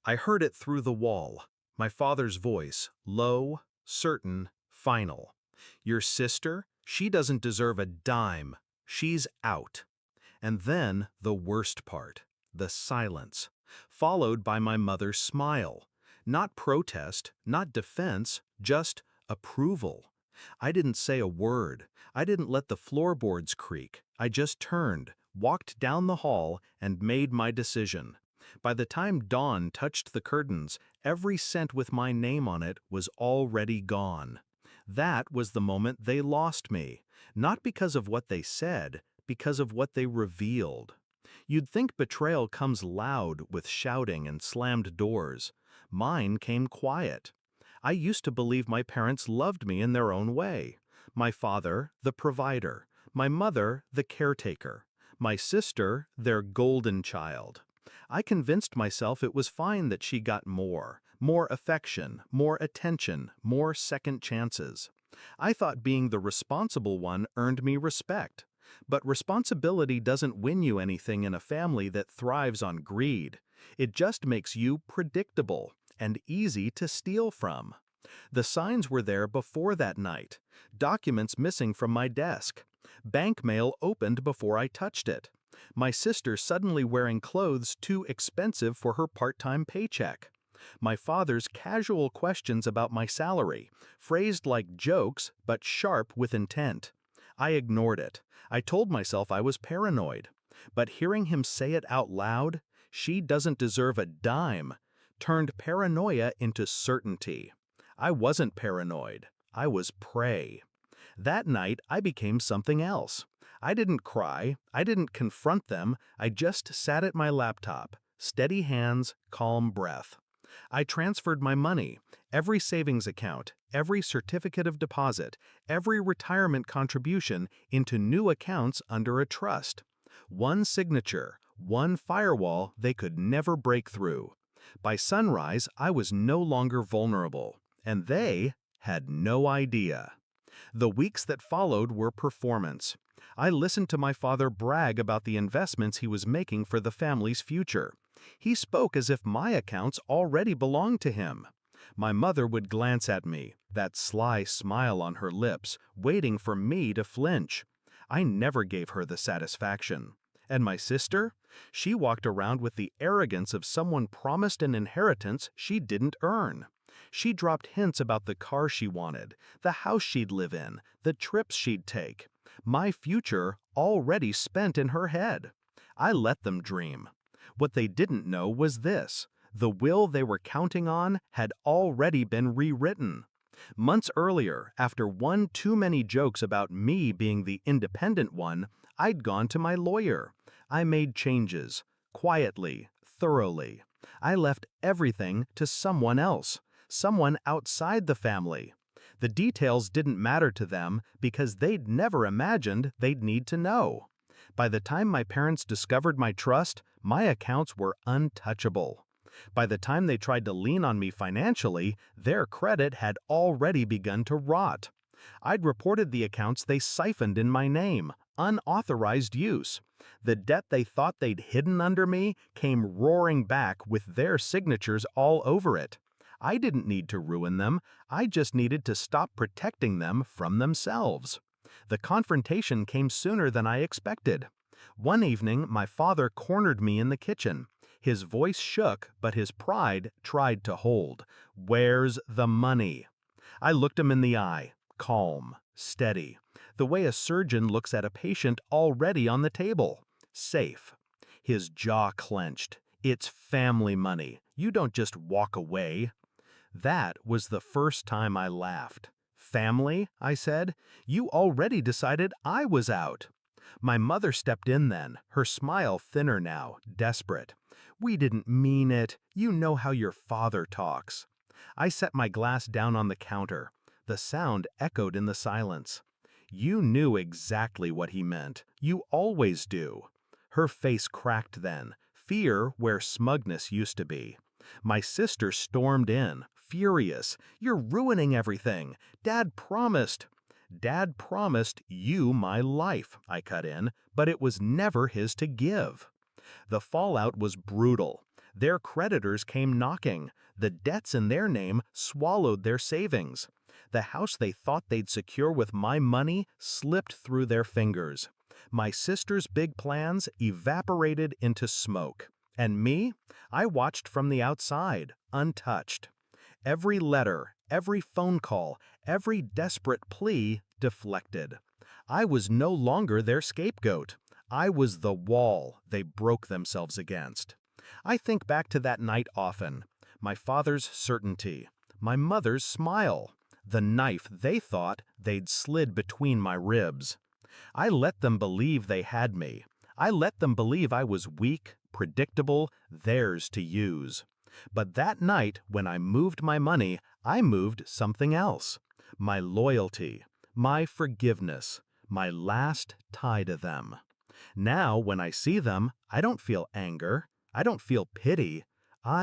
I heard it through the wall, my father's voice, low, certain, final. Your sister, she doesn't deserve a dime. She's out. And then the worst part, the silence, followed by my mother's smile. Not protest, not defense, just approval. I didn't say a word. I didn't let the floorboards creak. I just turned, walked down the hall, and made my decision. By the time dawn touched the curtains, every cent with my name on it was already gone. That was the moment they lost me, not because of what they said, because of what they revealed. You'd think betrayal comes loud with shouting and slammed doors. Mine came quiet. I used to believe my parents loved me in their own way. My father, the provider. My mother, the caretaker. My sister, their golden child. I convinced myself it was fine that she got more affection, more attention, more second chances. I thought being the responsible one earned me respect. But responsibility doesn't win you anything in a family that thrives on greed. It just makes you predictable and easy to steal from. The signs were there before that night. Documents missing from my desk. Bank mail opened before I touched it. My sister suddenly wearing clothes too expensive for her part-time paycheck. My father's casual questions about my salary, phrased like jokes but sharp with intent. I ignored it. I told myself I was paranoid. But hearing him say it out loud, "She doesn't deserve a dime," turned paranoia into certainty. I wasn't paranoid. I was prey. That night, I became something else. I didn't cry. I didn't confront them. I just sat at my laptop. Steady hands, calm breath. I transferred my money, every savings account, every certificate of deposit, every retirement contribution into new accounts under a trust. One signature, one firewall they could never break through. By sunrise, I was no longer vulnerable, and they had no idea. The weeks that followed were performance. I listened to my father brag about the investments he was making for the family's future. He spoke as if my accounts already belonged to him. My mother would glance at me, that sly smile on her lips, waiting for me to flinch. I never gave her the satisfaction. And my sister? She walked around with the arrogance of someone promised an inheritance she didn't earn. She dropped hints about the car she wanted, the house she'd live in, the trips she'd take. My future already spent in her head. I let them dream. What they didn't know was this: the will they were counting on had already been rewritten. Months earlier, after one too many jokes about me being the independent one, I'd gone to my lawyer. I made changes, quietly, thoroughly. I left everything to someone else, someone outside the family. The details didn't matter to them because they'd never imagined they'd need to know. By the time my parents discovered my trust, my accounts were untouchable. By the time they tried to lean on me financially, their credit had already begun to rot. I'd reported the accounts they siphoned in my name, unauthorized use. The debt they thought they'd hidden under me came roaring back with their signatures all over it. I didn't need to ruin them. I just needed to stop protecting them from themselves. The confrontation came sooner than I expected. One evening, my father cornered me in the kitchen. His voice shook, but his pride tried to hold. "Where's the money?" I looked him in the eye, calm, steady, the way a surgeon looks at a patient already on the table. Safe. His jaw clenched. "It's family money. You don't just walk away." That was the first time I laughed. "Family?" I said. "You already decided I was out." My mother stepped in then, her smile thinner now, desperate. "We didn't mean it. You know how your father talks." I set my glass down on the counter. The sound echoed in the silence. "You knew exactly what he meant. You always do." Her face cracked then, fear where smugness used to be. My sister stormed in, furious. "You're ruining everything. Dad promised." "Dad promised you my life," I cut in, "but it was never his to give." The fallout was brutal. Their creditors came knocking. The debts in their name swallowed their savings. The house they thought they'd secure with my money slipped through their fingers. My sister's big plans evaporated into smoke. And me? I watched from the outside, untouched. Every letter, every phone call, every desperate plea deflected. I was no longer their scapegoat. I was the wall they broke themselves against. I think back to that night often. My father's certainty, my mother's smile, the knife they thought they'd slid between my ribs. I let them believe they had me. I let them believe I was weak, predictable, theirs to use. But that night, when I moved my money, I moved something else. My loyalty, my forgiveness, my last tie to them. Now, when I see them, I don't feel anger. I don't feel pity. I